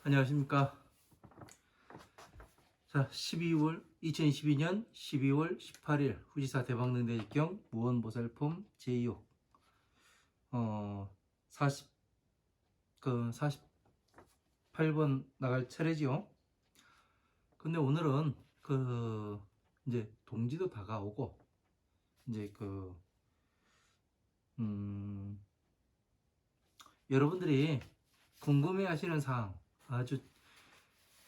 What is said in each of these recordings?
안녕하십니까. 자, 2022년 12월 18일 후지사 대방능대직경 무언보살품 제2호 48번 나갈 차례지요. 근데 오늘은 이제 동지도 다가오고 이제 여러분들이 궁금해하시는 사항, 아주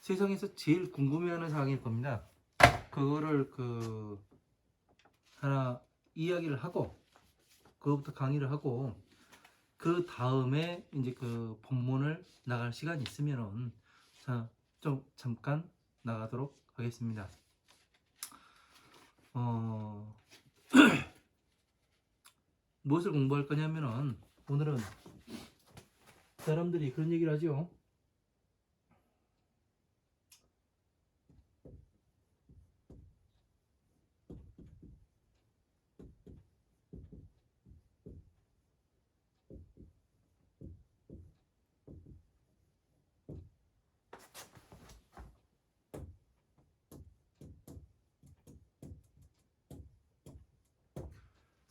세상에서 제일 궁금해하는 사항일 겁니다. 그거를 하나 이야기를 하고 그거부터 강의를 하고 그 다음에 이제 본문을 나갈 시간이 있으면은 좀 잠깐 나가도록 하겠습니다. 무엇을 공부할 거냐면은 오늘은 사람들이 그런 얘기를 하죠.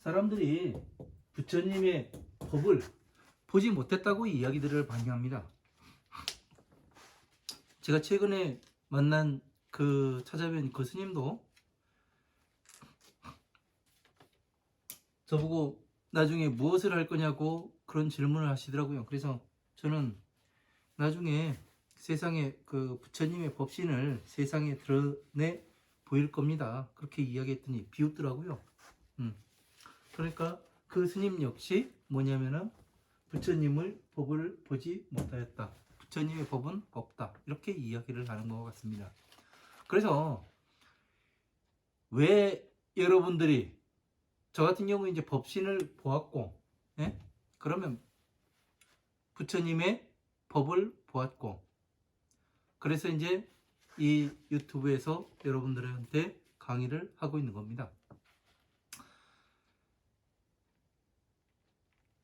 사람들이 부처님의 법을 보지 못했다고 이야기들을 많이 합니다. 제가 최근에 만난 찾아뵌 그 스님도 저보고 나중에 무엇을 할 거냐고 그런 질문을 하시더라고요. 그래서 저는 나중에 세상에 부처님의 법신을 세상에 드러내 보일 겁니다. 그렇게 이야기했더니 비웃더라고요. 그러니까 그 스님 역시 뭐냐면은 부처님의 법을 보지 못하였다. 부처님의 법은 없다. 이렇게 이야기를 하는 것 같습니다. 그래서 왜 여러분들이 저 같은 경우 이제 법신을 보았고, 예? 그러면 부처님의 법을 보았고, 그래서 이제 이 유튜브에서 여러분들한테 강의를 하고 있는 겁니다.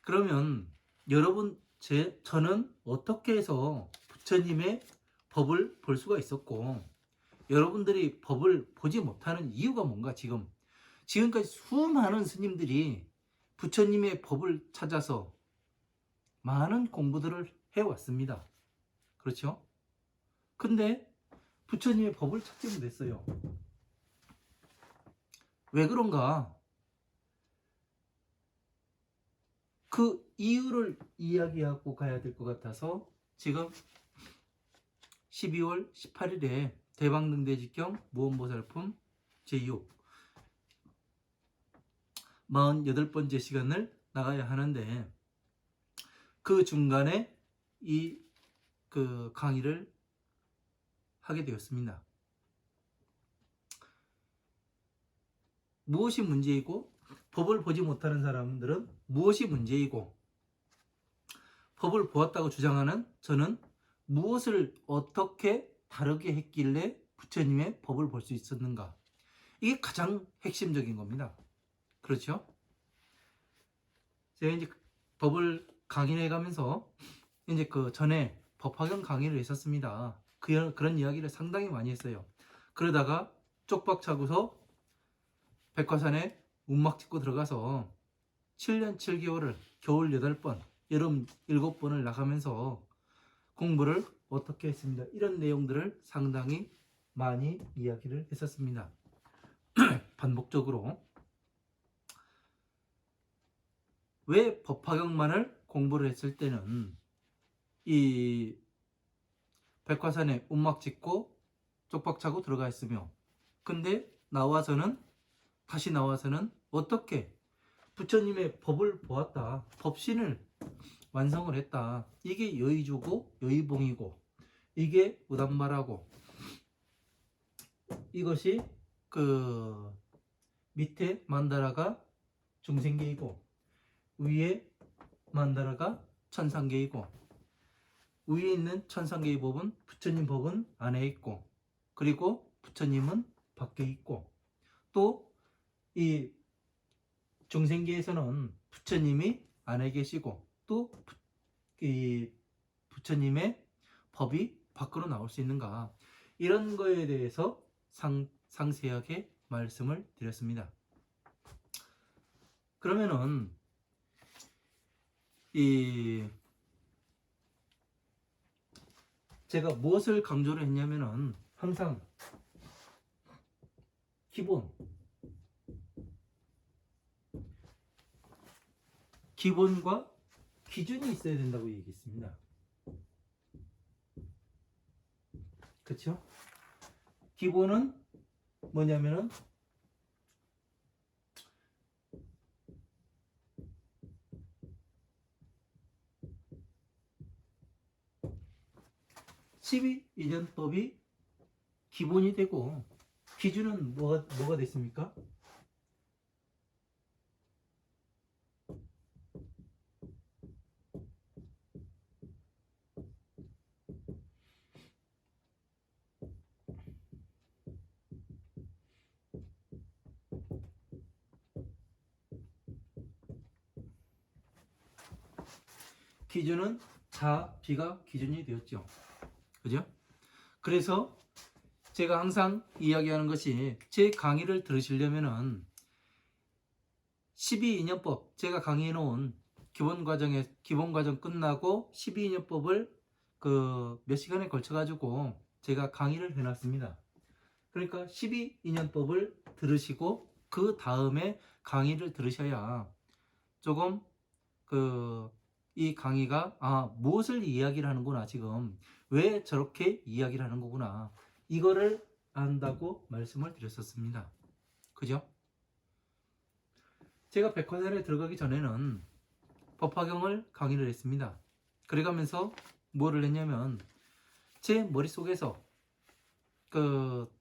그러면 저는 어떻게 해서 부처님의 법을 볼 수가 있었고, 여러분들이 법을 보지 못하는 이유가 뭔가 지금까지 수많은 스님들이 부처님의 법을 찾아서 많은 공부들을 해왔습니다. 그렇죠? 근데 부처님의 법을 찾지 못했어요. 왜 그런가? 그 이유를 이야기하고 가야 될 것 같아서 지금 12월 18일에 대방능대직경 무언보살품 제6 48번째 시간을 나가야 하는데 그 중간에 이 강의를 하게 되었습니다. 무엇이 문제이고 법을 보지 못하는 사람들은 무엇이 문제이고 법을 보았다고 주장하는 저는 무엇을 어떻게 다르게 했길래 부처님의 법을 볼 수 있었는가? 이게 가장 핵심적인 겁니다. 그렇죠? 제가 이제 법을 강의해 가면서 이제 전에 법화경 강의를 했었습니다. 그런 이야기를 상당히 많이 했어요. 그러다가 쪽박 차고서 백화산에 운막 짓고 들어가서 7년 7개월을 겨울 8번, 여름 7번을 나가면서 공부를 어떻게 했습니다. 이런 내용들을 상당히 많이 이야기를 했었습니다. 반복적으로. 왜 법화경만을 공부를 했을 때는 이 백화산에 운막 짓고 쪽박 차고 들어가 있으며 근데 다시 나와서는 어떻게 부처님의 법을 보았다. 법신을 완성을 했다. 이게 여의주고 여의봉이고 이게 우담마라고 이것이 밑에 만다라가 중생계이고 위에 만다라가 천상계이고 위에 있는 천상계의 법은 부처님 법은 안에 있고 그리고 부처님은 밖에 있고 또 이 중생계에서는 부처님이 안에 계시고 또 이 부처님의 법이 밖으로 나올 수 있는가, 이런 거에 대해서 상세하게 말씀을 드렸습니다. 그러면은 이 제가 무엇을 강조를 했냐면은 항상 기본과 기준이 있어야 된다고 얘기했습니다. 그렇죠? 기본은 뭐냐면은 (12.2년법이) 기본이 되고, 기준은 뭐가 됐습니까? 기준은 자, 비가 기준이 되었죠. 그죠? 그래서 제가 항상 이야기하는 것이, 제 강의를 들으시려면은 12.2년법 제가 강의해 놓은 기본과정 끝나고 12.2년법을 그 몇 시간에 걸쳐 가지고 제가 강의를 해 놨습니다. 그러니까 12.2년법을 들으시고 그 다음에 강의를 들으셔야 조금 이 강의가 무엇을 이야기를 하는구나, 지금 왜 저렇게 이야기를 하는 거구나, 이거를 안다고 말씀을 드렸었습니다. 그죠? 제가 백화점에 들어가기 전에는 법화경을 강의를 했습니다. 그래가면서 뭐를 했냐면, 제 머릿속에서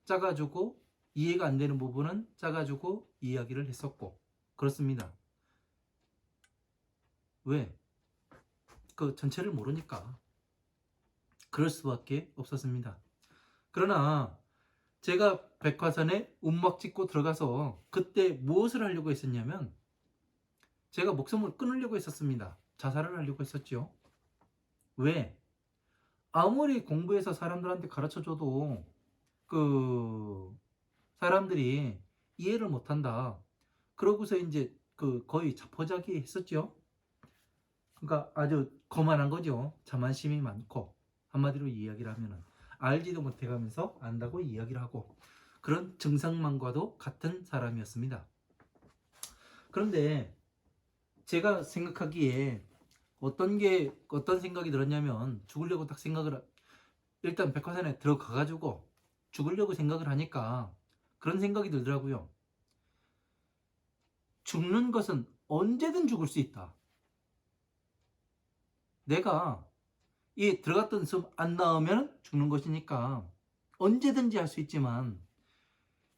짜가지고 이해가 안 되는 부분은 짜가지고 이야기를 했었고 그렇습니다. 왜? 전체를 모르니까 그럴 수밖에 없었습니다. 그러나 제가 백화선에 움막 찍고 들어가서 그때 무엇을 하려고 했었냐면, 제가 목숨을 끊으려고 했었습니다. 자살을 하려고 했었죠. 왜? 아무리 공부해서 사람들한테 가르쳐줘도 사람들이 이해를 못한다. 그러고서 이제 거의 자포자기 했었죠. 그러니까 아주 거만한 거죠. 자만심이 많고, 한마디로 이야기를 하면은 알지도 못해가면서 안다고 이야기를 하고, 그런 증상만과도 같은 사람이었습니다. 그런데 제가 생각하기에 어떤 생각이 들었냐면, 죽으려고 딱 일단 백화산에 들어가가지고 죽으려고 생각을 하니까 그런 생각이 들더라고요. 죽는 것은 언제든 죽을 수 있다. 내가 이 들어갔던 숨 안 나오면 죽는 것이니까 언제든지 할 수 있지만,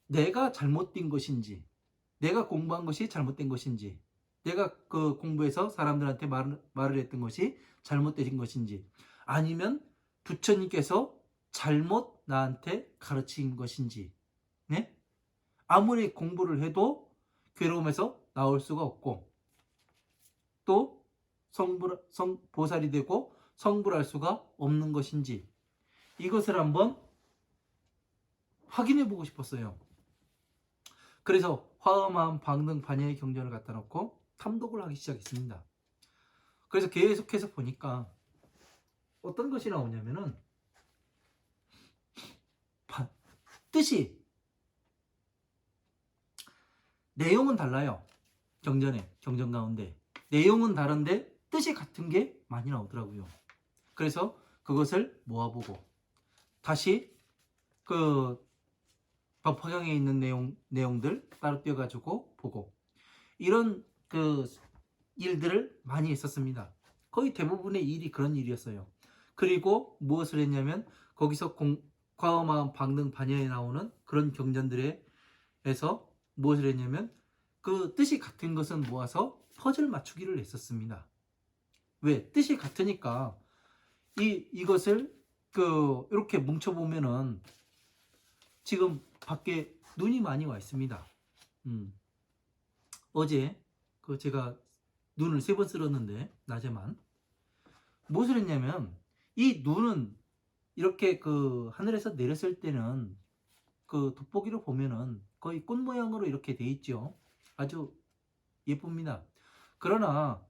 내가 잘못된 것인지, 내가 공부한 것이 잘못된 것인지, 내가 공부해서 사람들한테 말을 했던 것이 잘못된 것인지, 아니면 부처님께서 잘못 나한테 가르친 것인지, 네? 아무리 공부를 해도 괴로움에서 나올 수가 없고, 또 보살이 되고 성불할 수가 없는 것인지, 이것을 한번 확인해 보고 싶었어요. 그래서 화엄한 방등 반야의 경전을 갖다 놓고 탐독을 하기 시작했습니다. 그래서 계속해서 보니까 어떤 것이 나오냐면은, 뜻이, 내용은 달라요. 경전 가운데 내용은 다른데 뜻이 같은 게 많이 나오더라고요. 그래서 그것을 모아보고 다시 법화경에 있는 내용들 따로 떼어가지고 보고, 이런 일들을 많이 했었습니다. 거의 대부분의 일이 그런 일이었어요. 그리고 무엇을 했냐면, 거기서 과엄한 방등 반야에 나오는 그런 경전들에서 무엇을 했냐면, 뜻이 같은 것은 모아서 퍼즐 맞추기를 했었습니다. 왜? 뜻이 같으니까 이것을 이렇게 뭉쳐보면은, 지금 밖에 눈이 많이 와 있습니다. 어제 제가 눈을 3번 쓸었는데, 낮에만 무엇을 했냐면, 이 눈은 이렇게 그 하늘에서 내렸을 때는 그 돋보기로 보면은 거의 꽃 모양으로 이렇게 돼 있죠. 아주 예쁩니다. 그러나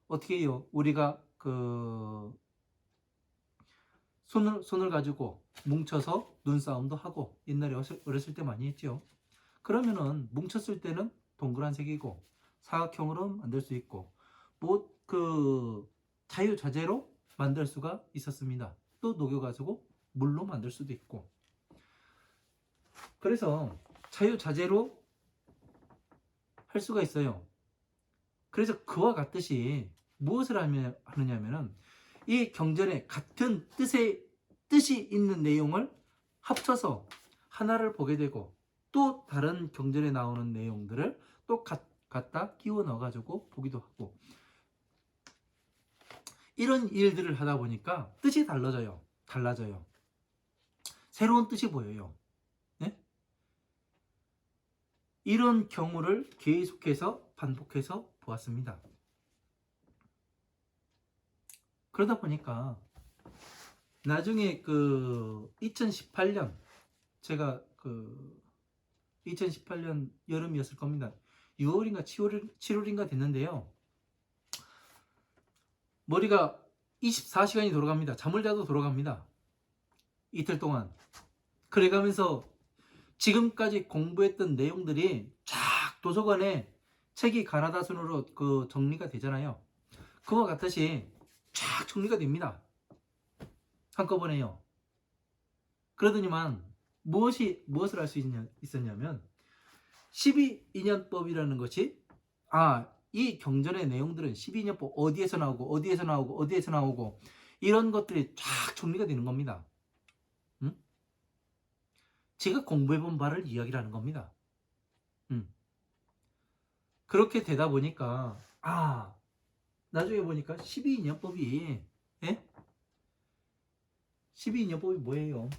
어떻게 해요? 우리가 그 손을 가지고 뭉쳐서 눈싸움도 하고 옛날에 어렸을 때 많이 했죠. 그러면은 뭉쳤을 때는 동그란 색이고 사각형으로 만들 수 있고 뭐 그 자유자재로 만들 수가 있었습니다. 또 녹여가지고 물로 만들 수도 있고. 그래서 자유자재로 할 수가 있어요. 그래서 그와 같듯이 무엇을 하느냐면은 이 경전에 같은 뜻이 있는 내용을 합쳐서 하나를 보게 되고 또 다른 경전에 나오는 내용들을 또 갖다 끼워 넣어가지고 보기도 하고 이런 일들을 하다 보니까 뜻이 달라져요. 새로운 뜻이 보여요. 네? 이런 경우를 계속해서 반복해서 보았습니다. 그러다 보니까 나중에 그 2018년 제가 그 2018년 여름이었을 겁니다. 6월인가 7월인가 됐는데요. 머리가 24시간이 돌아갑니다. 잠을 자도 돌아갑니다. 이틀 동안. 그래가면서 지금까지 공부했던 내용들이 쫙 도서관에 책이 가나다순으로 그 정리가 되잖아요. 그와 같듯이 쫙 정리가 됩니다. 한꺼번에요. 그러더니만 무엇을 할 수 있었냐면 12인연법이라는 것이 이 경전의 내용들은 12인연법 어디에서 나오고 이런 것들이 쫙 정리가 되는 겁니다. 응? 제가 공부해본 바를 이야기를 하는 겁니다. 그렇게 되다 보니까 나중에 보니까 12인연법이 12인연법이 뭐예요?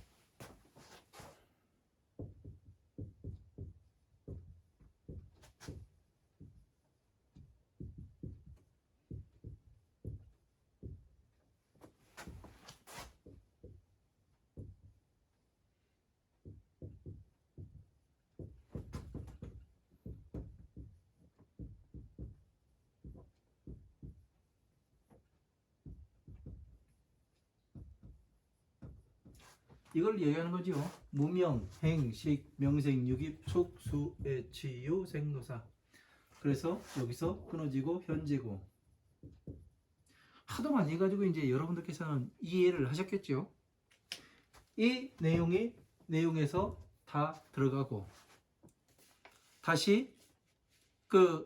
이걸 얘기하는 거죠. 무명, 행, 식, 명생, 유깁, 촉, 수, 애, 치, 유, 생, 노사. 그래서 여기서 끊어지고 현재고. 하도 많이 해가지고 이제 여러분들께서는 이해를 하셨겠죠. 이 내용에서 다 들어가고 다시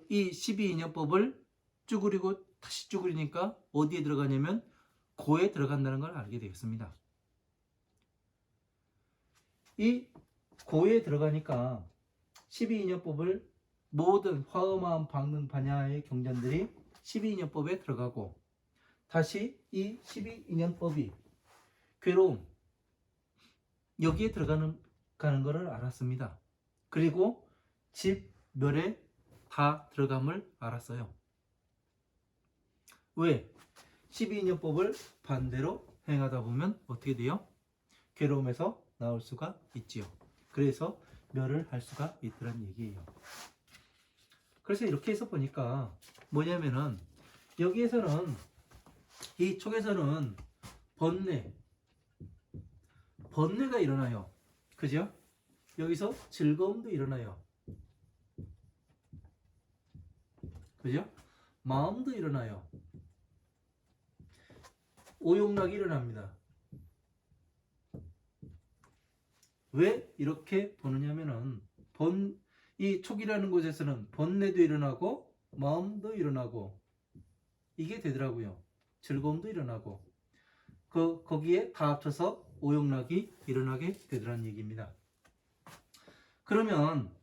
이 12인연법을 쭈그리고 다시 쭈그리니까 어디에 들어가냐면 고에 들어간다는 걸 알게 되었습니다. 이 고에 들어가니까 12인연법을 모든 화엄하음 방능 반야의 경전들이 12인연법에 들어가고 다시 이 12인연법이 괴로움 여기에 가는 것을 알았습니다. 그리고 집, 멸에 다 들어감을 알았어요. 왜? 12인연법을 반대로 행하다 보면 어떻게 돼요? 괴로움에서 나올 수가 있지요. 그래서 멸을 할 수가 있더란 얘기예요. 그래서 이렇게 해서 보니까 뭐냐면은 여기에서는 이 촉에서는 번뇌가 일어나요. 그죠? 여기서 즐거움도 일어나요. 그죠? 마음도 일어나요. 오용락이 일어납니다. 왜 이렇게 보느냐면은 이 촉이라는 곳에서는 번뇌도 일어나고 마음도 일어나고 이게 되더라고요. 즐거움도 일어나고 거기에 다 합쳐서 오용락이 일어나게 되더라는 얘기입니다. 그러면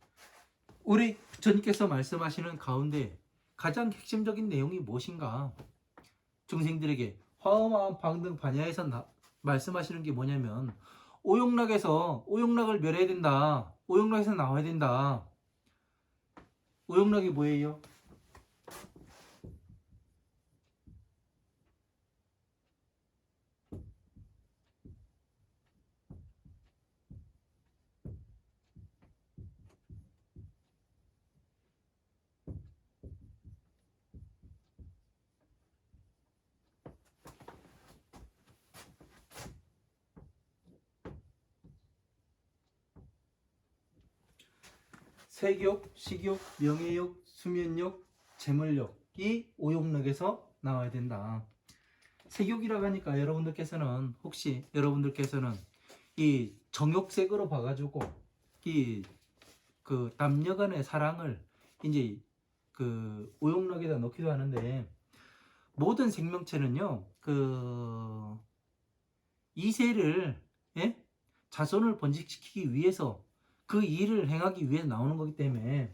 우리 부처님께서 말씀하시는 가운데 가장 핵심적인 내용이 무엇인가? 중생들에게 화엄하음 방등 반야에서 말씀하시는 게 뭐냐면 오용락을 멸해야 된다. 오용락에서 나와야 된다. 오용락이 뭐예요? 세욕, 식욕, 명예욕, 수면욕, 재물욕 이 오욕록에서 나와야 된다. 세욕이라고 하니까 여러분들께서는 혹시 여러분들께서는 이 정욕색으로 봐가지고 이 그 남녀 간의 사랑을 이제 그 오욕록에다 넣기도 하는데, 모든 생명체는요 그 이세를, 예? 자손을 번식시키기 위해서 그 일을 행하기 위해 나오는 거기 때문에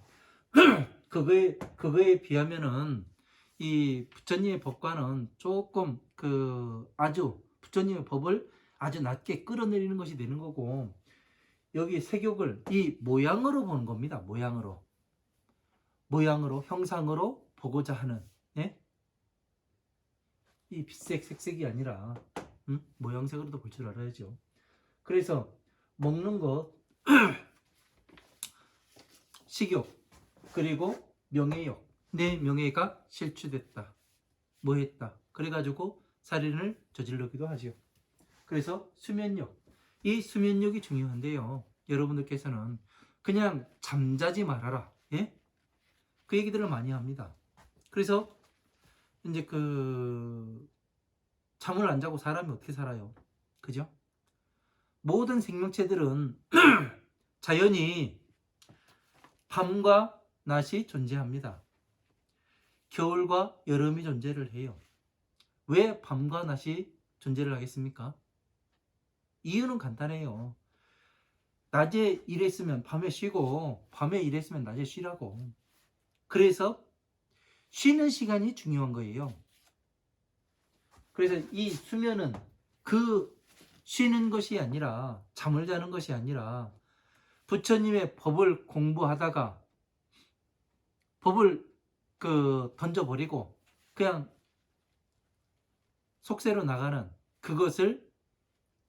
그거에 비하면은 이 부처님의 법과는 조금 그 아주 부처님의 법을 아주 낮게 끌어내리는 것이 되는 거고, 여기 세욕을 이 모양으로 보는 겁니다. 모양으로 형상으로 보고자 하는, 예? 이 빛색 색색이 아니라 모양색으로도 볼 줄 알아야죠. 그래서 먹는 것 식욕 그리고 명예욕, 내 명예가 실추됐다, 뭐 했다 그래가지고 살인을 저질르기도 하죠. 그래서 수면욕, 이 수면욕이 중요한데요, 여러분들께서는 그냥 잠자지 말아라, 예? 그 얘기들을 많이 합니다. 그래서 이제 그 잠을 안 자고 사람이 어떻게 살아요, 그죠? 모든 생명체들은 자연히 밤과 낮이 존재합니다. 겨울과 여름이 존재를 해요. 왜 밤과 낮이 존재를 하겠습니까? 이유는 간단해요. 낮에 일했으면 밤에 쉬고, 밤에 일했으면 낮에 쉬라고. 그래서 쉬는 시간이 중요한 거예요. 그래서 이 수면은 그 쉬는 것이 아니라, 잠을 자는 것이 아니라, 부처님의 법을 공부하다가 법을 던져버리고 그냥 속세로 나가는 그것을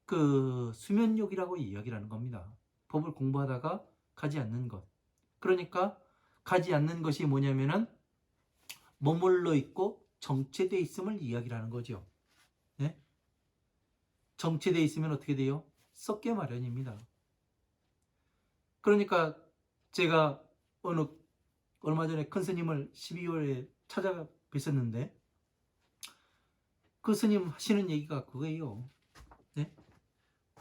그 수면욕이라고 이야기를 하는 겁니다. 법을 공부하다가 가지 않는 것. 그러니까 가지 않는 것이 뭐냐면은 머물러 있고 정체되어 있음을 이야기를 하는 거죠. 네? 정체되어 있으면 어떻게 돼요? 썩게 마련입니다. 그러니까 제가 얼마 전에 큰 스님을 12월에 찾아뵀었는데, 그 스님 하시는 얘기가 그거예요. 네?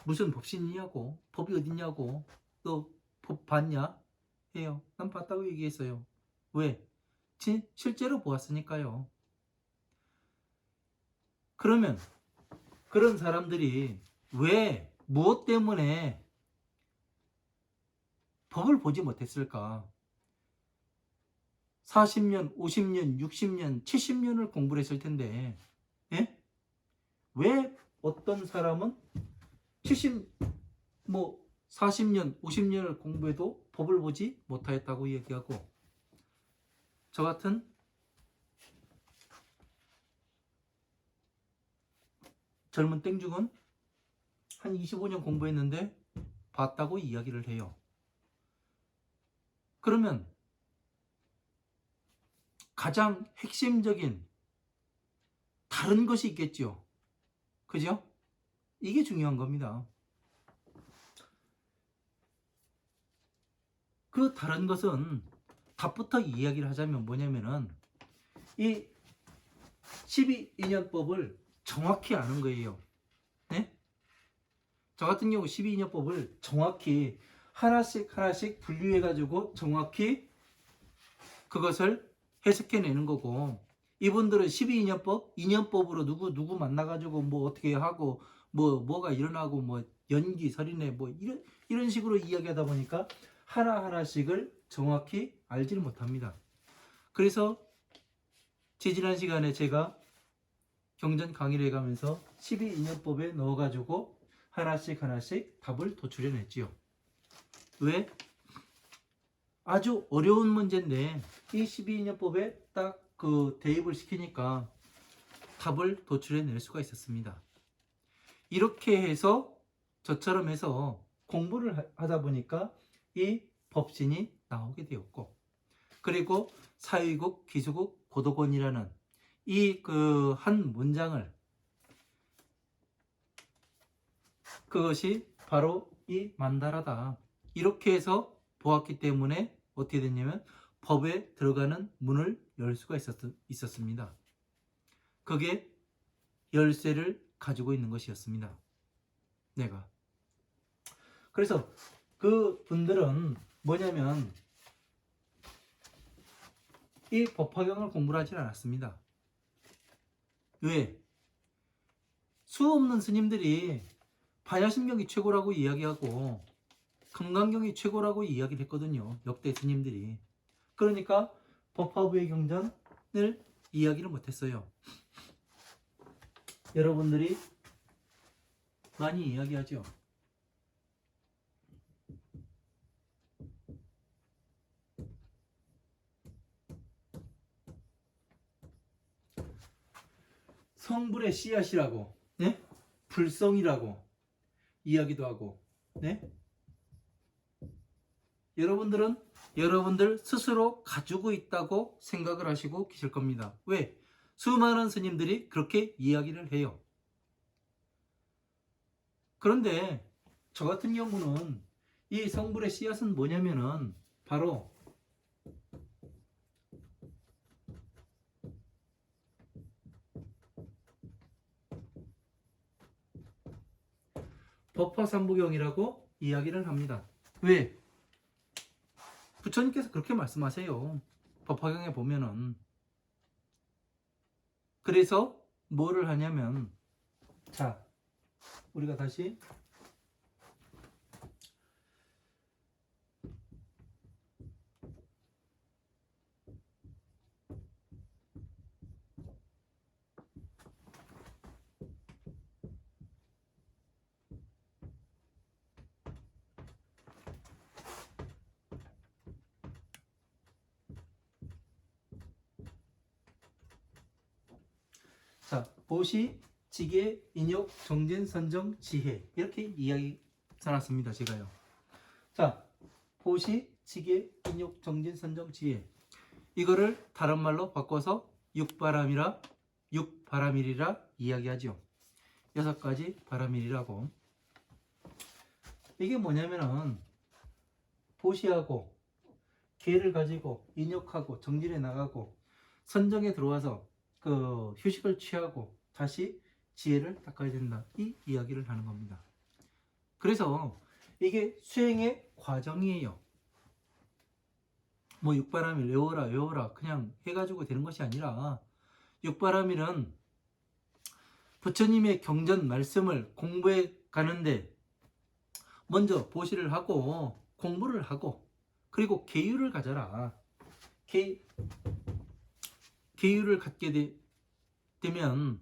무슨 법신이냐고, 법이 어딨냐고, 너 법 봤냐? 해요. 난 봤다고 얘기했어요. 왜? 실제로 보았으니까요. 그러면 그런 사람들이 왜, 무엇 때문에 법을 보지 못했을까? 40년, 50년, 60년, 70년을 공부를 했을 텐데, 예? 왜 어떤 사람은 40년, 50년을 공부해도 법을 보지 못하였다고 얘기하고, 저 같은 젊은 땡중은 한 25년 공부했는데 봤다고 이야기를 해요. 그러면 가장 핵심적인 다른 것이 있겠죠. 그죠? 이게 중요한 겁니다. 그 다른 것은 답부터 이야기를 하자면 뭐냐면은 이 12인연법을 정확히 아는 거예요. 네? 저 같은 경우 12인연법을 정확히 하나씩 분류해 가지고 정확히 그것을 해석해내는 거고, 이분들은 12인연법, 인연법으로 누구 만나가지고 뭐 어떻게 하고 뭐가 일어나고 뭐 연기 설이네 뭐 이런 식으로 이야기하다 보니까 하나하나씩을 정확히 알지를 못합니다. 그래서 지지난 시간에 제가 경전 강의를 해가면서 12인연법에 넣어가지고 하나씩 답을 도출해냈지요. 왜? 아주 어려운 문제인데 이 12인연법에 딱 그 대입을 시키니까 답을 도출해낼 수가 있었습니다. 이렇게 해서 저처럼 해서 공부를 하다 보니까 이 법신이 나오게 되었고, 그리고 사위국, 기수국, 고도곤이라는 이 그 한 문장을, 그것이 바로 이 만다라다, 이렇게 해서 보았기 때문에 어떻게 됐냐면 법에 들어가는 문을 열 수가 있었습니다. 그게 열쇠를 가지고 있는 것이었습니다. 내가. 그래서 그 분들은 뭐냐면 이 법화경을 공부를 하지 않았습니다. 왜? 수 없는 스님들이 반야심경이 최고라고 이야기하고 금강경이 최고라고 이야기를 했거든요. 역대 스님들이. 그러니까 법화부의 경전을 이야기를 못했어요. 여러분들이 많이 이야기하죠. 성불의 씨앗이라고, 네? 불성이라고 이야기도 하고, 네? 여러분들은 여러분들 스스로 가지고 있다고 생각을 하시고 계실 겁니다. 왜? 수많은 스님들이 그렇게 이야기를 해요. 그런데 저 같은 경우는 이 성불의 씨앗은 뭐냐면은 바로 법화삼부경이라고 이야기를 합니다. 왜? 부처님께서 그렇게 말씀하세요. 법화경에 보면은. 그래서 뭐를 하냐면, 자, 우리가 다시 자, 보시, 지계, 인욕, 정진, 선정, 지혜 이렇게 이야기 써놨습니다. 제가요. 자, 보시, 지계, 인욕, 정진, 선정, 지혜 이거를 다른 말로 바꿔서 육바람이라 이야기하죠. 6가지 바람일이라고. 이게 뭐냐면은 보시하고 계를 가지고 인욕하고 정진에 나가고 선정에 들어와서 그 휴식을 취하고 다시 지혜를 닦아야 된다. 이 이야기를 하는 겁니다. 그래서 이게 수행의 과정이에요. 뭐 육바람일 외워라 그냥 해가지고 되는 것이 아니라 육바람일은 부처님의 경전 말씀을 공부해 가는데 먼저 보시를 하고 공부를 하고 그리고 계율을 가져라. 계율을 갖게 되면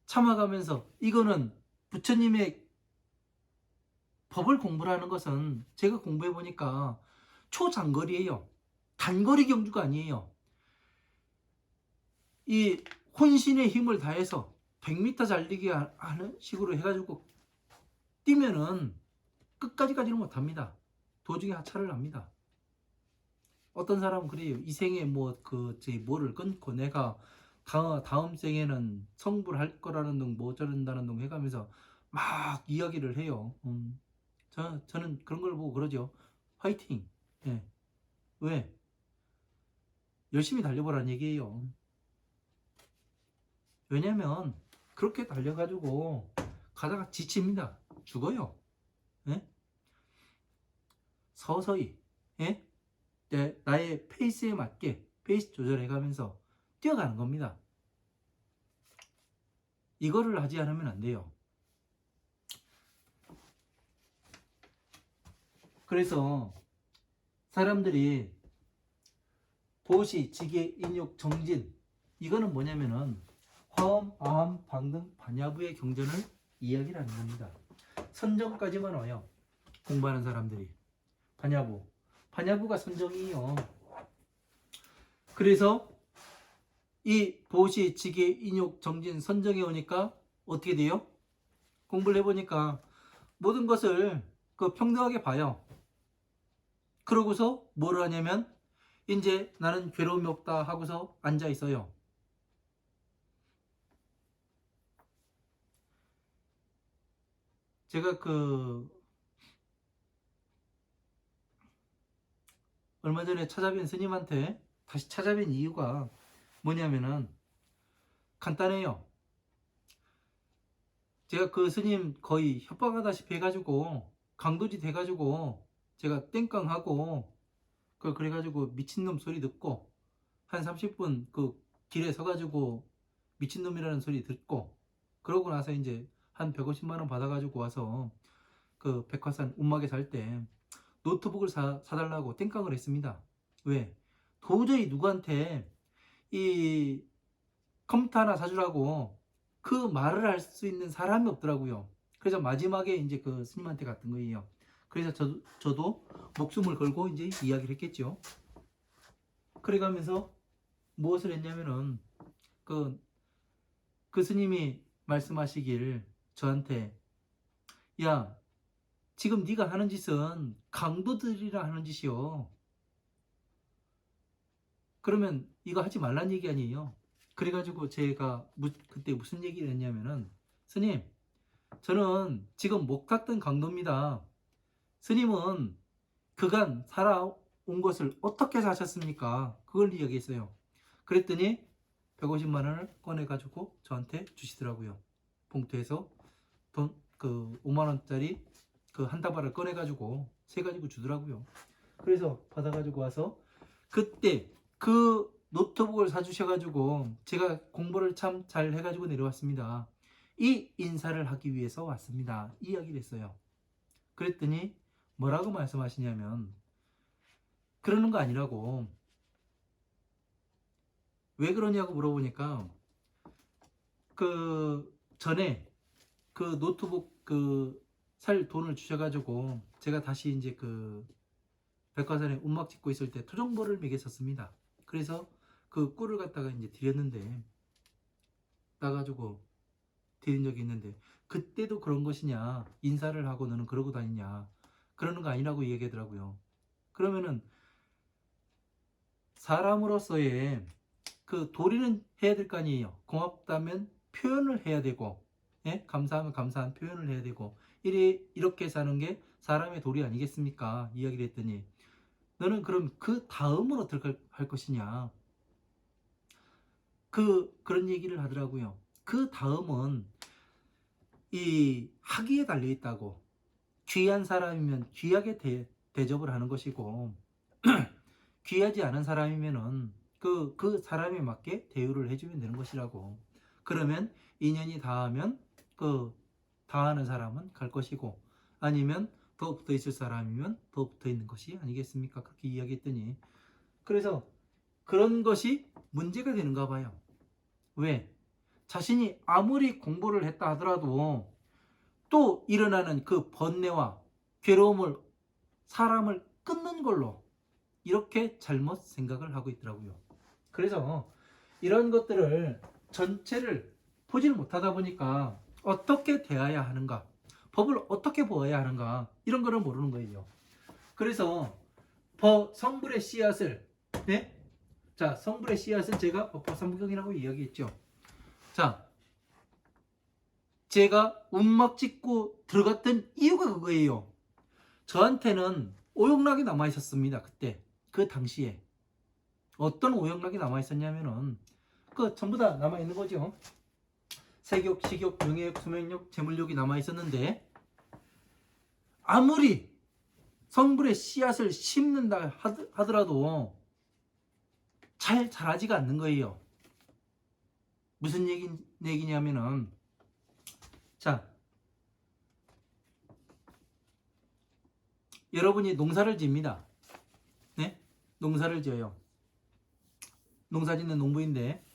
참아가면서 이거는 부처님의 법을 공부하는 것은 제가 공부해 보니까 초장거리예요. 단거리 경주가 아니에요. 이 혼신의 힘을 다해서 100m 달리기 하는 식으로 해가지고 뛰면은 끝까지 가지는 못합니다. 도중에 하차를 합니다. 어떤 사람은 그래요. 이 생에 뭐를 끊고 내가 다음 생에는 성불 할 거라는 둥, 뭐 저런다는 둥 해가면서 막 이야기를 해요. 저는 그런 걸 보고 그러죠. 화이팅. 예. 왜? 열심히 달려보라는 얘기예요. 왜냐면 그렇게 달려가지고 가다가 지칩니다. 죽어요. 예? 서서히. 예? 나의 페이스에 맞게 페이스 조절해가면서 뛰어가는 겁니다. 이거를 하지 않으면 안 돼요. 그래서 사람들이 보시, 지계, 인욕, 정진 이거는 뭐냐면은 화엄, 아함, 방등, 반야부의 경전을 이야기를 하는 겁니다. 선정까지만 와요. 공부하는 사람들이. 반야부가 선정이에요. 그래서 이 보시, 지계, 인욕, 정진, 선정에 오니까 어떻게 돼요? 공부를 해보니까 모든 것을 평등하게 봐요. 그러고서 뭘 하냐면 이제 나는 괴로움이 없다 하고서 앉아 있어요. 제가 얼마 전에 찾아뵌 스님한테 다시 찾아뵌 이유가 뭐냐면은 간단해요. 제가 그 스님 거의 협박하다시피 해가지고 강도지 돼가지고 제가 땡깡하고 그래가지고 미친놈 소리 듣고 한 30분 그 길에 서가지고 미친놈이라는 소리 듣고 그러고 나서 이제 한 150만 원 받아가지고 와서 그 백화산 운막에 살 때 노트북을 사달라고 땡깡을 했습니다. 왜? 도저히 누구한테 이 컴퓨터 하나 사주라고 그 말을 할 수 있는 사람이 없더라고요. 그래서 마지막에 이제 그 스님한테 갔던 거예요. 그래서 저도 목숨을 걸고 이제 이야기를 했겠죠. 그래가면서 무엇을 했냐면은 그 스님이 말씀하시길 저한테 야 지금 네가 하는 짓은 강도들이라 하는 짓이요. 그러면 이거 하지 말란 얘기 아니에요. 그래가지고 제가 그때 무슨 얘기를 했냐면은 스님 저는 지금 목 닦던 강도입니다. 스님은 그간 살아온 것을 어떻게 사셨습니까? 그걸 이야기했어요. 그랬더니 150만 원을 꺼내가지고 저한테 주시더라고요. 봉투에서 돈 그 5만 원짜리 그 한 다발을 꺼내가지고 세 가지고 주더라고요. 그래서 받아가지고 와서 그때 그 노트북을 사주셔가지고 제가 공부를 참 잘 해가지고 내려왔습니다. 이 인사를 하기 위해서 왔습니다. 이 이야기를 했어요. 그랬더니 뭐라고 말씀하시냐면 그러는 거 아니라고. 왜 그러냐고 물어보니까 그 전에 그 노트북 그 살 돈을 주셔가지고 제가 다시 이제 그 백화산에 운막 짓고 있을 때 토종벌을 먹였었습니다. 그래서 그 꿀을 갖다가 이제 드렸는데 따가지고 드린 적이 있는데 그때도 그런 것이냐 인사를 하고 너는 그러고 다니냐 그러는 거 아니라고 얘기하더라고요. 그러면은 사람으로서의 그 도리는 해야 될 거 아니에요. 고맙다면 표현을 해야 되고 예? 감사하면 감사한 표현을 해야 되고 이렇게 사는 게 사람의 도리 아니겠습니까? 이야기를 했더니 너는 그럼 그 다음으로 어떻게 할 것이냐 그런 얘기를 하더라고요. 그 다음은 이 학위에 달려 있다고. 귀한 사람이면 귀하게 대접을 하는 것이고 귀하지 않은 사람이면은 그 사람에 맞게 대우를 해주면 되는 것이라고. 그러면 인연이 닿으면 그 닿는 사람은 갈 것이고 아니면 더 붙어 있을 사람이면 더 붙어 있는 것이 아니겠습니까? 그렇게 이야기했더니 그래서 그런 것이 문제가 되는가 봐요. 왜? 자신이 아무리 공부를 했다 하더라도 또 일어나는 그 번뇌와 괴로움을 사람을 끊는 걸로 이렇게 잘못 생각을 하고 있더라고요. 그래서 이런 것들을 전체를 보지를 못하다 보니까 어떻게 대해야 하는가, 법을 어떻게 보아야 하는가 이런 거를 모르는 거예요. 그래서 성불의 씨앗을 네? 자, 성불의 씨앗은 제가 법화삼경이라고 이야기했죠. 자, 제가 운막 짓고 들어갔던 이유가 그거예요. 저한테는 오용락이 남아 있었습니다. 그때 그 당시에 어떤 오용락이 남아 있었냐면은 그 전부 다 남아 있는 거죠. 세격, 식욕, 명예욕, 수명욕, 재물욕이 남아 있었는데 아무리 성불의 씨앗을 심는다 하더라도 잘 자라지가 않는 거예요. 무슨 얘기냐면은 자, 여러분이 농사를 집니다. 네? 농사를 지어요. 농사 짓는 농부인데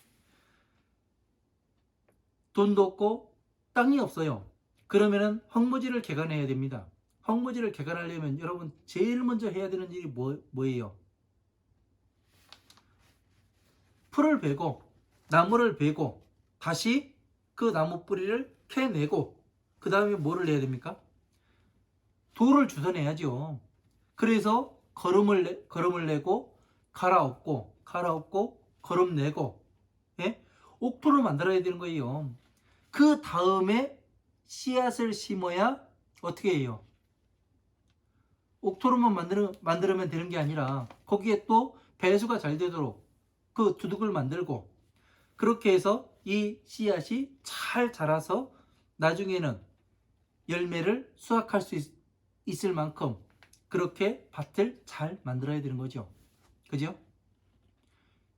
돈도 없고 땅이 없어요. 그러면은 황무지를 개간해야 됩니다. 황무지를 개간하려면 여러분 제일 먼저 해야 되는 일이 뭐예요? 풀을 베고 나무를 베고 다시 그 나무 뿌리를 캐내고 그 다음에 뭐를 해야 됩니까? 돌을 주워내야죠. 그래서 걸음을 내고 갈아엎고 걸음 내고 예? 옥토를 만들어야 되는 거예요. 그 다음에 씨앗을 심어야 어떻게 해요? 옥토로만 만들면 되는 게 아니라 거기에 또 배수가 잘 되도록 그 두둑을 만들고, 그렇게 해서 이 씨앗이 잘 자라서 나중에는 열매를 수확할 수 있을 만큼 그렇게 밭을 잘 만들어야 되는 거죠. 그죠?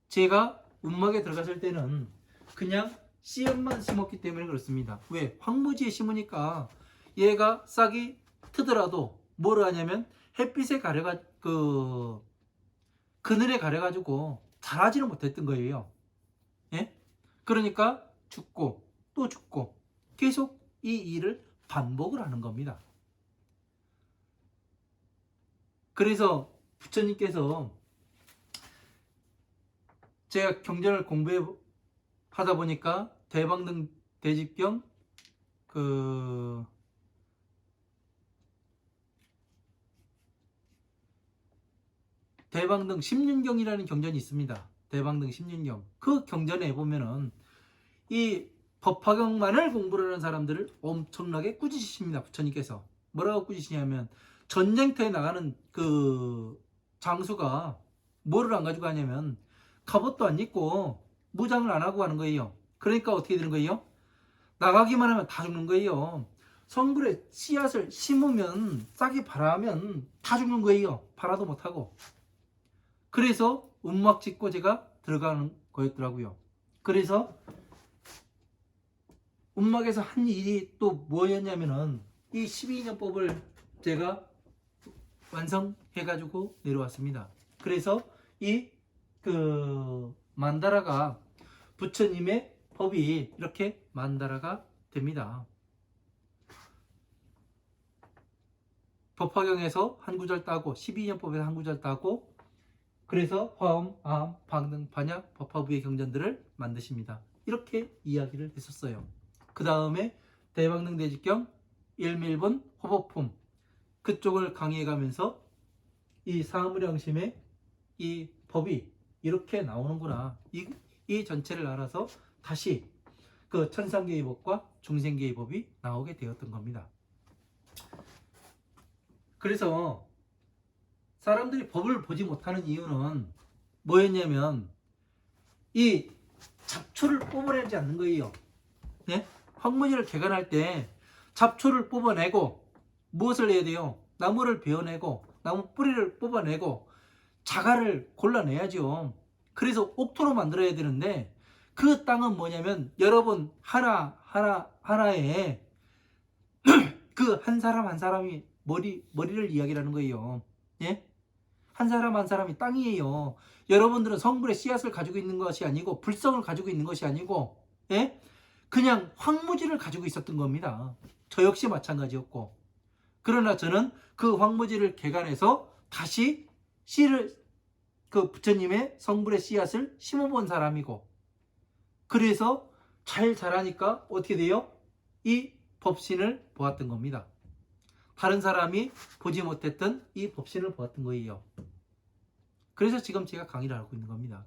제가 운막에 들어갔을 때는 그냥 씨앗만 심었기 때문에 그렇습니다. 왜? 황무지에 심으니까 얘가 싹이 트더라도 뭐를 하냐면 햇빛에 가려가 그늘에 가려가지고 자라지는 못했던 거예요. 예? 그러니까 죽고 또 죽고 계속 이 일을 반복을 하는 겁니다. 그래서 부처님께서 제가 경전을 공부하다 보니까 대방등 대집경 대방등 십륜경이라는 경전이 있습니다. 대방등 십륜경. 그 경전에 보면은 이 법화경만을 공부를 하는 사람들을 엄청나게 꾸짖으십니다. 부처님께서. 뭐라고 꾸짖으시냐면 전쟁터에 나가는 그 장수가 뭐를 안 가지고 가냐면 갑옷도 안 입고 무장을 안 하고 가는 거예요. 그러니까 어떻게 되는 거예요? 나가기만 하면 다 죽는 거예요. 성불에 씨앗을 심으면 싹이 발하면 다 죽는 거예요. 발아도 못하고. 그래서 운막 짓고 제가 들어가는 거였더라고요. 그래서 운막에서 한 일이 또 뭐였냐면은 이 12년법을 제가 완성해가지고 내려왔습니다. 그래서 이 만다라가 부처님의 법이 이렇게 만다라가 됩니다. 법화경에서 한 구절 따고 12년법에서 한 구절 따고 그래서 화엄, 아함, 방등, 반약, 법화부의 경전들을 만드십니다. 이렇게 이야기를 했었어요. 그 다음에 대방등 대집경, 일밀분, 호법품 그쪽을 강의해가면서 이 사무량심의 이 법이 이렇게 나오는구나. 이 전체를 알아서 다시 그 천상계의 법과 중생계의 법이 나오게 되었던 겁니다. 그래서 사람들이 법을 보지 못하는 이유는 뭐였냐면 이 잡초를 뽑아내지 않는 거예요. 네? 황무지를 개간할 때 잡초를 뽑아내고 무엇을 해야 돼요? 나무를 베어내고 나무 뿌리를 뽑아내고 자갈을 골라내야죠. 그래서 옥토로 만들어야 되는데 그 땅은 뭐냐면 여러분 하나에 그 한 사람 한 사람이 머리를 이야기하는 거예요. 예? 한 사람 한 사람이 땅이에요. 여러분들은 성불의 씨앗을 가지고 있는 것이 아니고 불성을 가지고 있는 것이 아니고 예? 그냥 황무지를 가지고 있었던 겁니다. 저 역시 마찬가지였고 그러나 저는 그 황무지를 개간해서 다시 씨를 그 부처님의 성불의 씨앗을 심어본 사람이고 그래서 잘 자라니까 어떻게 돼요? 이 법신을 보았던 겁니다. 다른 사람이 보지 못했던 이 법신을 보았던 거예요. 그래서 지금 제가 강의를 하고 있는 겁니다.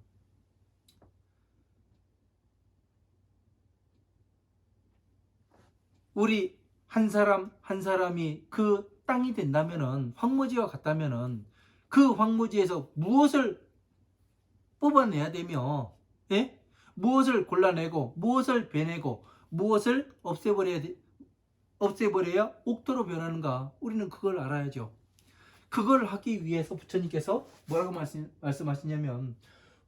우리 한 사람 한 사람이 그 땅이 된다면은 황무지와 같다면은 그 황무지에서 무엇을 뽑아내야 되며 예? 무엇을 골라내고 무엇을 베내고 무엇을 없애버려야 옥토로 변하는가 우리는 그걸 알아야죠. 그걸 하기 위해서 부처님께서 뭐라고 말씀하시냐면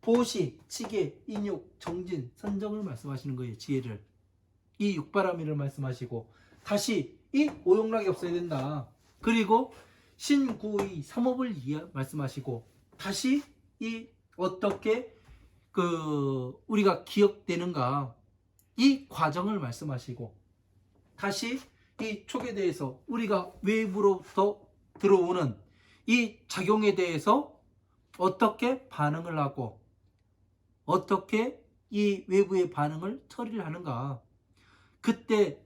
보시, 치계, 인욕, 정진, 선정을 말씀하시는 거예요. 지혜를 이 육바라밀을 말씀하시고 다시 이 오용락이 없어야 된다. 그리고 신구의 삼업을 말씀하시고 다시 이 어떻게 우리가 기억되는가 이 과정을 말씀하시고 다시 이 촉에 대해서 우리가 외부로부터 들어오는 이 작용에 대해서 어떻게 반응을 하고 어떻게 이 외부의 반응을 처리를 하는가 그때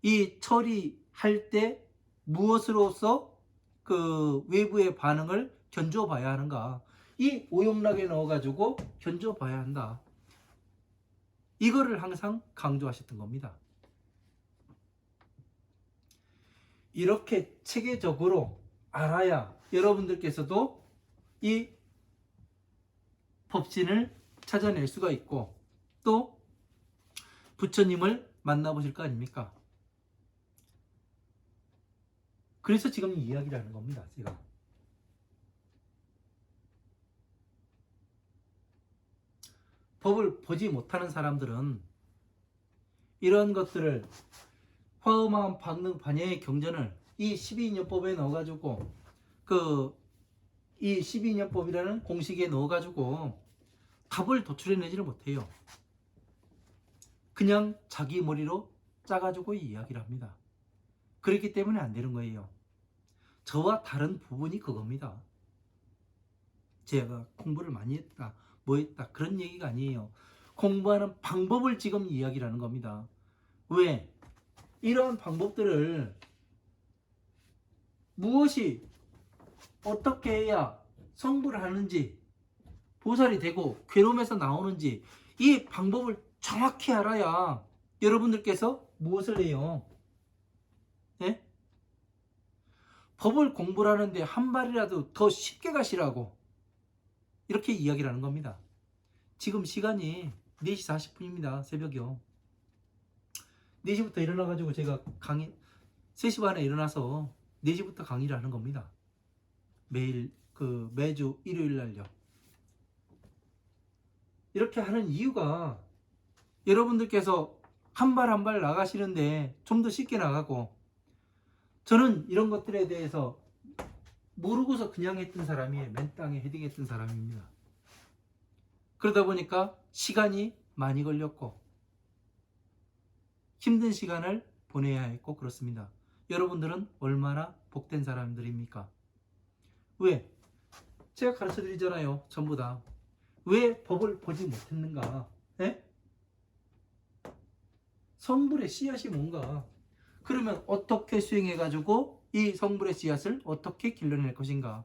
이 처리할 때 무엇으로서 그 외부의 반응을 견줘 봐야 하는가 이 오용락에 넣어가지고 견줘 봐야 한다. 이거를 항상 강조하셨던 겁니다. 이렇게 체계적으로 알아야 여러분들께서도 이 법신을 찾아낼 수가 있고 또 부처님을 만나보실 거 아닙니까? 그래서 지금 이 이야기를 하는 겁니다. 제가. 법을 보지 못하는 사람들은 이런 것들을 화엄한 방능 반야의 경전을 이 12인연법에 넣어가지고 이 12인연법이라는 공식에 넣어가지고 답을 도출해내지를 못해요. 그냥 자기 머리로 짜가지고 이야기를 합니다. 그렇기 때문에 안 되는 거예요. 저와 다른 부분이 그겁니다. 제가 공부를 많이 했다, 뭐 했다 그런 얘기가 아니에요. 공부하는 방법을 지금 이야기를 하는 겁니다. 왜? 이런 방법들을 무엇이 어떻게 해야 성불을 하는지 보살이 되고 괴로움에서 나오는지 이 방법을 정확히 알아야 여러분들께서 무엇을 해요? 예? 법을 공부를 하는데 한 발이라도 더 쉽게 가시라고 이렇게 이야기를 하는 겁니다. 지금 시간이 4시 40분입니다. 새벽이요. 4시부터 일어나가지고 제가 3시 반에 일어나서 4시부터 강의를 하는 겁니다. 매주 일요일 날요. 이렇게 하는 이유가 여러분들께서 한 발 한 발 나가시는데 좀 더 쉽게 나가고 저는 이런 것들에 대해서 모르고서 그냥 했던 사람이에요. 맨 땅에 헤딩했던 사람입니다. 그러다 보니까 시간이 많이 걸렸고 힘든 시간을 보내야 했고 그렇습니다. 여러분들은 얼마나 복된 사람들입니까? 왜? 제가 가르쳐 드리잖아요. 전부 다. 왜 법을 보지 못했는가? 예? 성불의 씨앗이 뭔가? 그러면 어떻게 수행해가지고 이 성불의 씨앗을 어떻게 길러낼 것인가?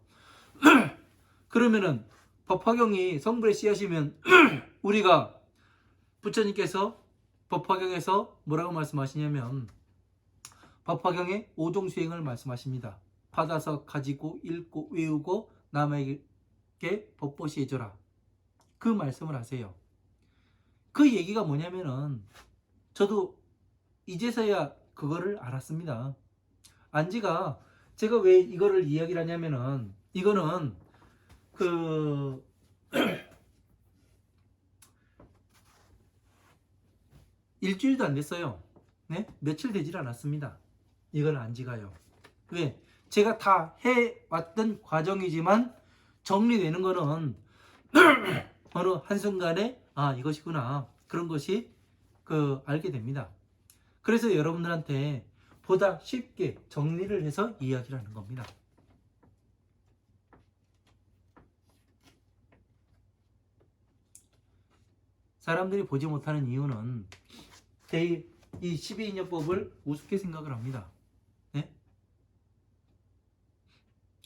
그러면은 법화경이 성불의 씨앗이면 우리가 부처님께서 법화경에서 뭐라고 말씀하시냐면 법화경의 5종 수행을 말씀하십니다. 받아서 가지고 읽고 외우고 남에게 법보시 해줘라. 그 말씀을 하세요. 그 얘기가 뭐냐면은 저도 이제서야 그거를 알았습니다. 안지가 제가 왜 이거를 이야기를 하냐면은 이거는 일주일도 안 됐어요. 네? 며칠 되질 않았습니다. 이건 안지가요. 왜? 제가 다 해왔던 과정이지만 정리되는 거는 어느 한순간에 이것이구나 그런 것이 알게 됩니다. 그래서 여러분들한테 보다 쉽게 정리를 해서 이야기를 하는 겁니다. 사람들이 보지 못하는 이유는 이 12인연법을 우습게 생각을 합니다. 네?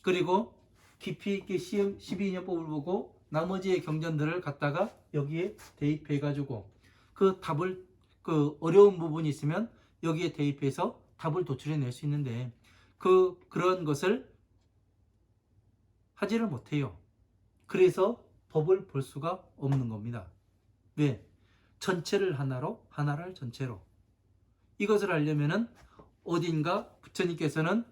그리고 깊이 있게 12인연법을 보고 나머지의 경전들을 갖다가 여기에 대입해가지고 그 답을 어려운 부분이 있으면 여기에 대입해서 답을 도출해낼 수 있는데 그런 것을 하지를 못해요. 그래서 법을 볼 수가 없는 겁니다. 왜? 전체를 하나로 하나를 전체로 이것을 하려면은 어딘가 부처님께서는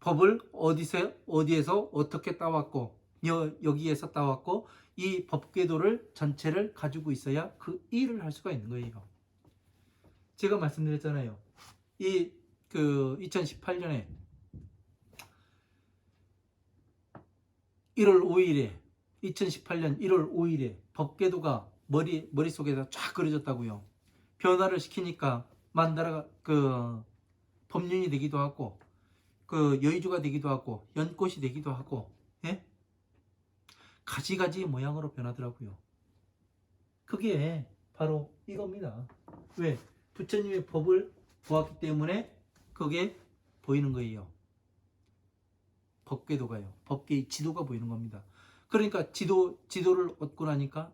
법을 어디에서 어떻게 따왔고 여기에서 따왔고 이 법궤도를 전체를 가지고 있어야 그 일을 할 수가 있는 거예요. 제가 말씀드렸잖아요. 2018년에 1월 5일에 2018년 1월 5일에 법궤도가 머릿속에서 쫙 그려졌다고요. 변화를 시키니까 만다라가 법륜이 되기도 하고 여의주가 되기도 하고 연꽃이 되기도 하고 예? 가지가지 모양으로 변하더라고요. 그게 바로 이겁니다. 왜? 부처님의 법을 보았기 때문에 그게 보이는 거예요. 법궤도가요. 법궤의 지도가 보이는 겁니다. 그러니까 지도를 얻고 나니까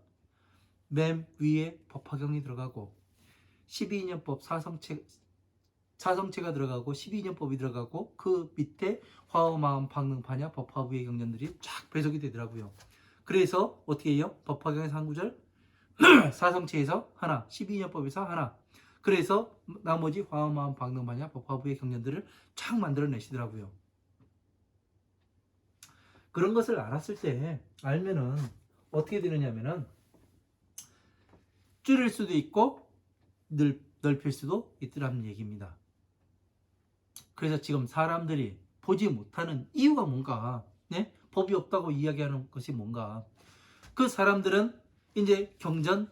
맨 위에 법화경이 들어가고 12인연법 사성체가 들어가고 12년법이 들어가고 그 밑에 화엄하음 방능파냐 법화부의 경전들이 쫙 배속이 되더라고요. 그래서 어떻게 해요? 법화경에서 한 구절, 사성체에서 하나, 12년법에서 하나. 그래서 나머지 화엄하음 방능파냐 법화부의 경전들을 쫙 만들어내시더라고요. 그런 것을 알았을 때 알면은 어떻게 되느냐면은 줄일 수도 있고 넓힐 수도 있더라는 얘기입니다. 그래서 지금 사람들이 보지 못하는 이유가 뭔가, 네? 법이 없다고 이야기하는 것이 뭔가. 그 사람들은 이제 경전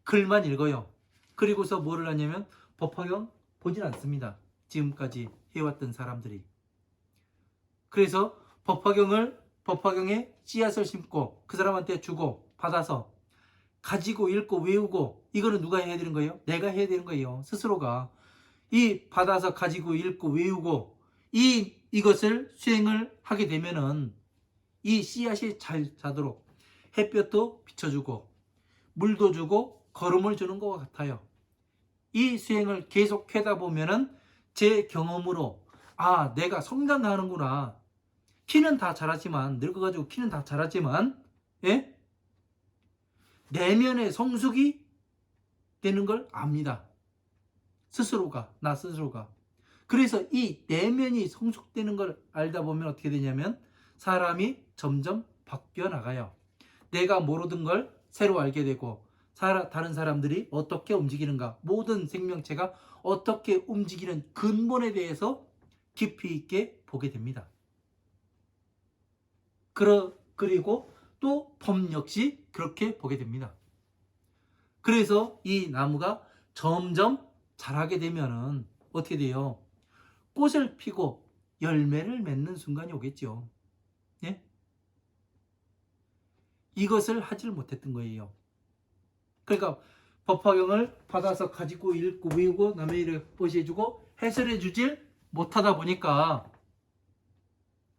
글만 읽어요. 그리고서 뭐를 하냐면 법화경 보진 않습니다. 지금까지 해왔던 사람들이. 그래서 법화경에 씨앗을 심고 그 사람한테 주고 받아서 가지고 읽고 외우고, 이거는 누가 해야 되는 거예요? 내가 해야 되는 거예요. 스스로가. 이 받아서 가지고 읽고 외우고 이것을 수행을 하게 되면은 이 씨앗이 잘 자도록 햇볕도 비춰주고 물도 주고 거름을 주는 것과 같아요. 이 수행을 계속 하다 보면은 제 경험으로 내가 성장하는구나. 키는 다 자라지만, 늙어가지고 키는 다 자라지만, 예? 내면의 성숙이 되는 걸 압니다. 나 스스로가. 그래서 이 내면이 성숙되는 걸 알다 보면 어떻게 되냐면 사람이 점점 바뀌어 나가요. 내가 모르던 걸 새로 알게 되고, 다른 사람들이 어떻게 움직이는가, 모든 생명체가 어떻게 움직이는 근본에 대해서 깊이 있게 보게 됩니다. 그리고 또 법 역시 그렇게 보게 됩니다. 그래서 이 나무가 점점 자라게 되면은 어떻게 돼요? 꽃을 피고 열매를 맺는 순간이 오겠죠. 예? 이것을 하질 못했던 거예요. 그러니까 법화경을 받아서 가지고 읽고 외우고 남의 일을 보시해주고 해설해 주질 못하다 보니까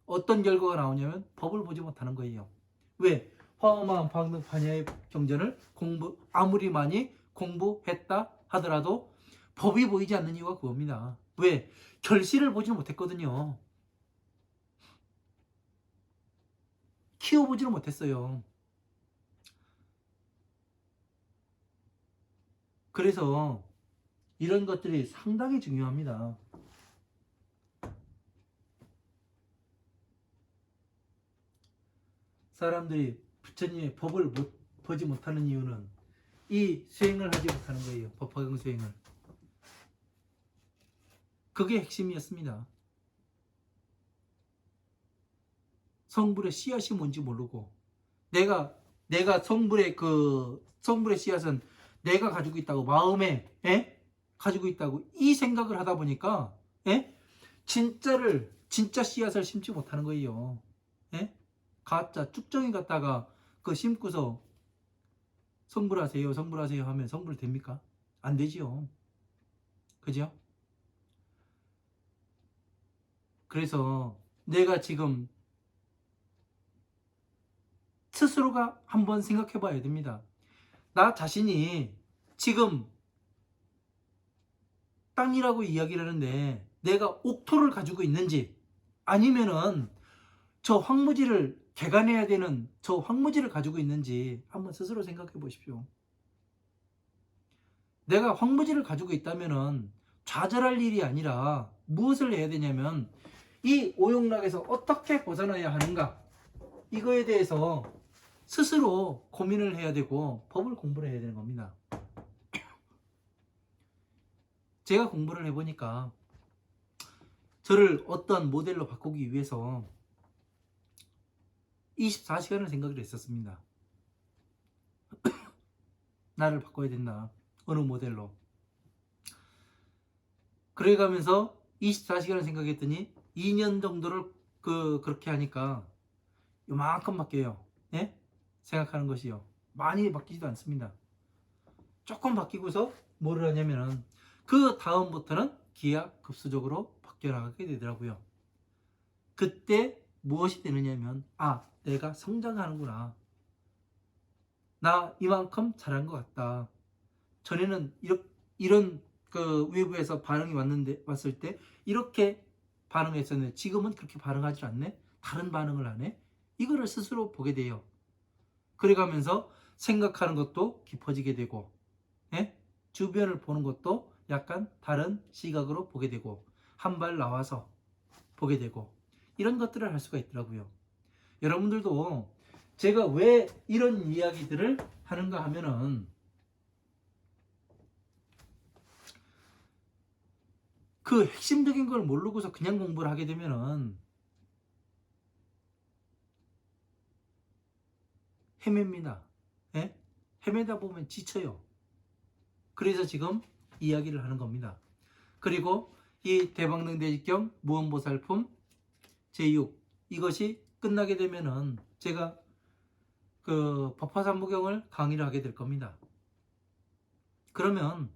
어떤 결과가 나오냐면 법을 보지 못하는 거예요. 왜? 화엄하음 방능파냐의 경전을 아무리 많이 공부했다 하더라도 법이 보이지 않는 이유가 그겁니다. 왜? 결실을 보지 못했거든요. 키워보지를 못했어요. 그래서 이런 것들이 상당히 중요합니다. 사람들이 부처님의 법을 보지 못하는 이유는 이 수행을 하지 못하는 거예요. 법화경 수행을. 그게 핵심이었습니다. 성불의 씨앗이 뭔지 모르고, 내가 성불의 씨앗은 내가 가지고 있다고, 마음에 가지고 있다고 이 생각을 하다 보니까 진짜 씨앗을 심지 못하는 거예요. 가짜 쭉정이 갖다가 그 심고서 성불하세요 하면 성불 됩니까? 안 되지요. 그죠? 그래서 내가 지금 스스로가 한번 생각해 봐야 됩니다. 나 자신이 지금 땅이라고 이야기를 하는데 내가 옥토를 가지고 있는지, 아니면은 저 황무지를 개간해야 되는 저 황무지를 가지고 있는지 한번 스스로 생각해 보십시오. 내가 황무지를 가지고 있다면은 좌절할 일이 아니라 무엇을 해야 되냐면 이 오용락에서 어떻게 벗어나야 하는가, 이거에 대해서 스스로 고민을 해야 되고 법을 공부를 해야 되는 겁니다. 제가 공부를 해보니까 저를 어떤 모델로 바꾸기 위해서 24시간을 생각을 했었습니다. 나를 바꿔야 된다. 어느 모델로. 그래가면서 24시간을 생각했더니 2년 정도를 그렇게 하니까 요만큼 바뀌어요. 예? 생각하는 것이요. 많이 바뀌지도 않습니다. 조금 바뀌고서 뭐를 하냐면은 그 다음부터는 기하급수적으로 바뀌어 나가게 되더라고요. 그때 무엇이 되느냐면 내가 성장하는구나. 나 이만큼 잘한 것 같다. 전에는 이런 그 외부에서 반응이 왔을 때 이렇게 반응했었는데 지금은 그렇게 반응하지 않네? 다른 반응을 하네? 이거를 스스로 보게 돼요. 그래가면서 생각하는 것도 깊어지게 되고, 예? 주변을 보는 것도 약간 다른 시각으로 보게 되고, 한 발 나와서 보게 되고, 이런 것들을 할 수가 있더라고요. 여러분들도 제가 왜 이런 이야기들을 하는가 하면은 그 핵심적인 걸 모르고서 그냥 공부를 하게 되면은 헤맵니다. 예? 헤매다 보면 지쳐요. 그래서 지금 이야기를 하는 겁니다. 그리고 이 대방능대직경 무언보살품 제6 이것이 끝나게 되면은 제가 그 법화삼부경을 강의를 하게 될 겁니다. 그러면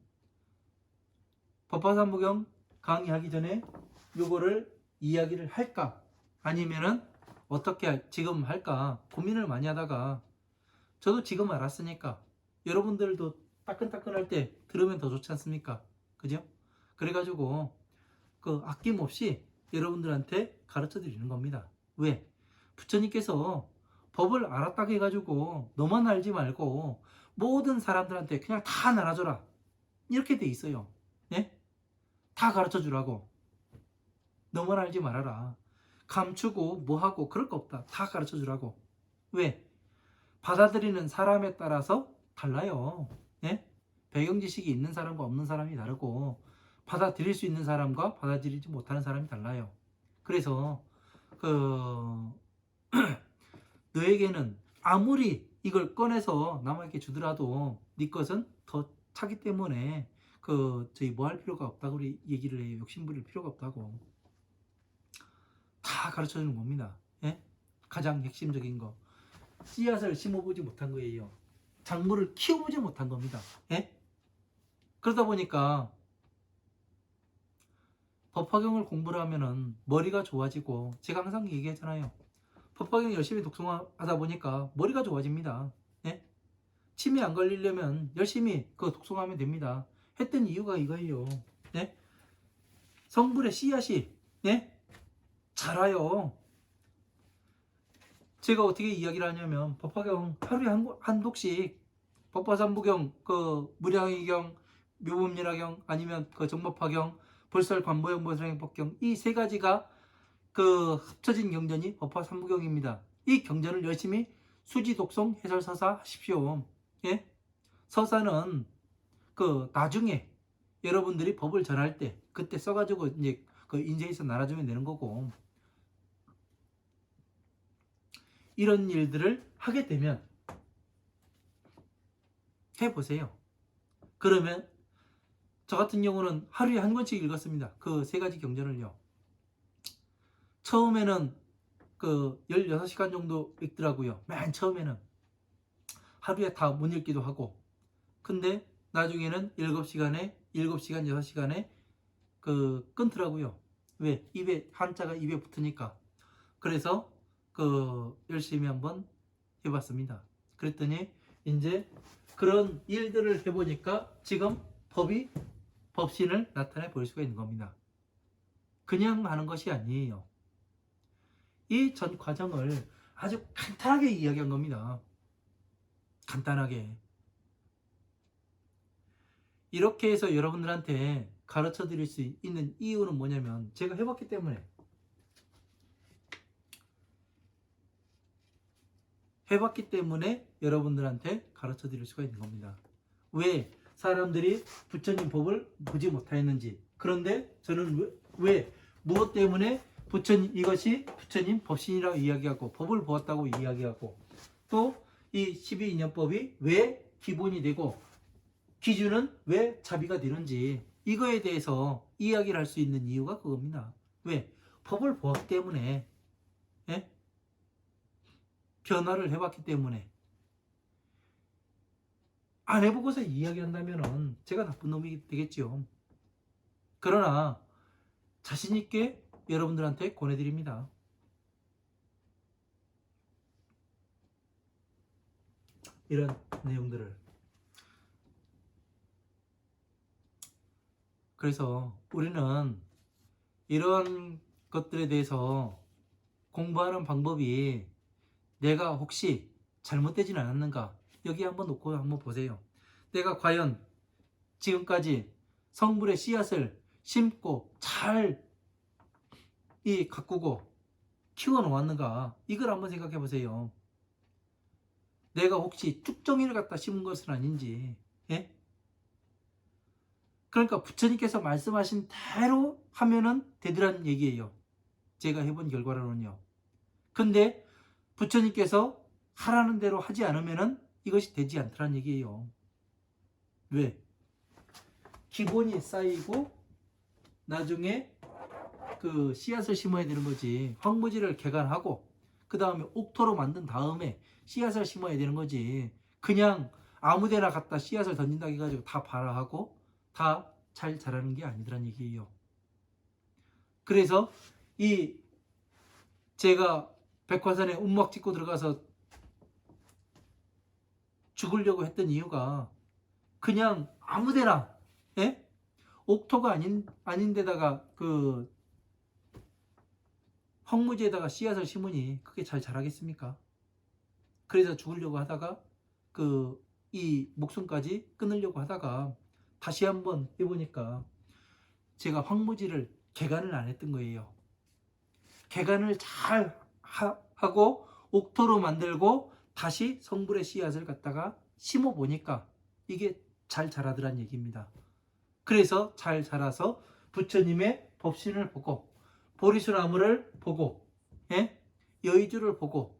법화삼부경 강의하기 전에 요거를 이야기를 할까 아니면은 어떻게 지금 할까 고민을 많이 하다가 저도 지금 알았으니까 여러분들도 따끈따끈할 때 들으면 더 좋지 않습니까? 그죠? 그래가지고 그 아낌없이 여러분들한테 가르쳐 드리는 겁니다. 왜? 부처님께서 법을 알았다고 해가지고 너만 알지 말고 모든 사람들한테 그냥 다 나눠줘라 이렇게 돼 있어요. 예? 다 가르쳐 주라고. 너만 알지 말아라. 감추고 뭐하고 그럴 거 없다. 다 가르쳐 주라고. 왜? 받아들이는 사람에 따라서 달라요. 예? 배경 지식이 있는 사람과 없는 사람이 다르고 받아들일 수 있는 사람과 받아들이지 못하는 사람이 달라요. 그래서 그 너에게는 아무리 이걸 꺼내서 남에게 주더라도 네 것은 더 차기 때문에 그 저희 뭐 할 필요가 없다고 우리 얘기를 해요. 욕심부릴 필요가 없다고. 다 가르쳐 주는 겁니다. 예? 가장 핵심적인 거. 씨앗을 심어보지 못한 거예요. 작물을 키워보지 못한 겁니다. 예? 그러다 보니까 법화경을 공부를 하면은 머리가 좋아지고 제가 항상 얘기하잖아요. 법화경 열심히 독송하다 보니까 머리가 좋아집니다. 예? 치매 안 걸리려면 열심히 그 독송하면 됩니다. 했던 이유가 이거예요. 예? 성불의 씨앗이 예? 자라요. 제가 어떻게 이야기를 하냐면 법화경 하루에 한 독씩 법화삼부경, 그 무량의경, 묘법연화경 아니면 그 정법화경, 불설관보형 보살행법경 이 세 가지가 그 합쳐진 경전이 법화삼부경입니다. 이 경전을 열심히 수지 독송 해설 서사 하십시오. 예? 서사는 그 나중에 여러분들이 법을 전할 때 그때 써가지고 이제 그 인쇄해서 나눠주면 되는 거고 이런 일들을 하게 되면 해보세요. 그러면 저 같은 경우는 하루에 한 권씩 읽었습니다. 그 세 가지 경전을요. 처음에는 그 16시간 정도 읽더라고요. 맨 처음에는 하루에 다 못 읽기도 하고 근데 나중에는 7시간에 7시간 6시간에 그 끊더라고요. 왜? 입에 한자가 입에 붙으니까. 그래서 그 열심히 한번 해봤습니다. 그랬더니 이제 그런 일들을 해보니까 지금 법신을 나타내 볼 수가 있는 겁니다. 그냥 하는 것이 아니에요. 이 전 과정을 아주 간단하게 이야기한 겁니다. 간단하게. 이렇게 해서 여러분들한테 가르쳐 드릴 수 있는 이유는 뭐냐면 제가 해봤기 때문에 여러분들한테 가르쳐 드릴 수가 있는 겁니다. 왜 사람들이 부처님 법을 보지 못하였는지 그런데 저는 왜 무엇 때문에 부처님 이것이 부처님 법신이라고 이야기하고 법을 보았다고 이야기하고 또 이 12인연법이 왜 기본이 되고 기준은 왜 자비가 되는지 이거에 대해서 이야기를 할 수 있는 이유가 그겁니다. 왜? 법을 보았기 때문에 예? 변화를 해봤기 때문에 안 해보고서 이야기한다면 제가 나쁜 놈이 되겠죠. 그러나 자신있게 여러분들한테 권해드립니다. 이런 내용들을 그래서 우리는 이런 것들에 대해서 공부하는 방법이 내가 혹시 잘못되진 않았는가, 여기 한번 놓고 한번 보세요. 내가 과연 지금까지 성불의 씨앗을 심고 잘 가꾸고 키워 놓았는가, 이걸 한번 생각해 보세요. 내가 혹시 쭉정이를 갖다 심은 것은 아닌지. 예? 그러니까 부처님께서 말씀하신 대로 하면은 되더라는 얘기예요. 제가 해본 결과로는요. 근데 부처님께서 하라는 대로 하지 않으면은 이것이 되지 않더라는 얘기예요. 왜? 기본이 쌓이고 나중에 그 씨앗을 심어야 되는 거지. 황무지를 개간하고 그 다음에 옥토로 만든 다음에 씨앗을 심어야 되는 거지. 그냥 아무데나 갖다 씨앗을 던진다고 해가지고 다 발화하고 다 잘 자라는 게 아니더란 얘기예요. 그래서 이 제가 백화산에 운막 찍고 들어가서 죽으려고 했던 이유가 그냥 아무데나, 예? 옥토가 아닌 데다가 그 황무지에다가 씨앗을 심으니 그게 잘 자라겠습니까? 그래서 죽으려고 하다가 이 목숨까지 끊으려고 하다가 다시 한번 해보니까 제가 황무지를 개간을 안 했던 거예요. 개간을 잘 하고 옥토로 만들고 다시 성불의 씨앗을 갖다가 심어 보니까 이게 잘 자라더란 얘기입니다. 그래서 잘 자라서 부처님의 법신을 보고 보리수나무를 보고, 예? 여의주를 보고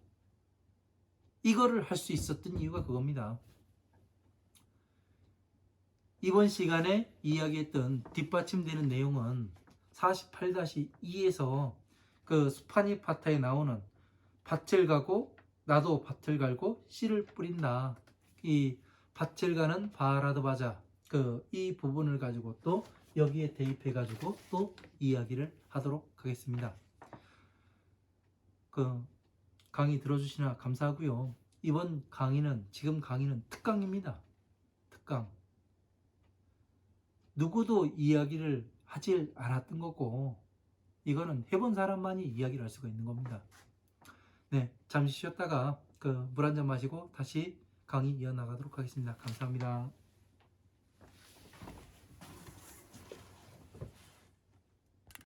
이거를 할 수 있었던 이유가 그겁니다. 이번 시간에 이야기했던 뒷받침되는 내용은 48-2에서 그 수파니파타에 나오는 밭을 가고 나도 밭을 갈고 씨를 뿌린다. 이 밭을 가는 바라드바자 이 부분을 가지고 또 여기에 대입해 가지고 또 이야기를 하도록 하겠습니다. 강의 들어주시나 감사하고요. 지금 강의는 특강입니다. 특강. 누구도 이야기를 하질 않았던 거고 이거는 해본 사람만이 이야기를 할 수가 있는 겁니다. 네, 잠시 쉬었다가 물 한잔 마시고 다시 강의 이어나가도록 하겠습니다. 감사합니다.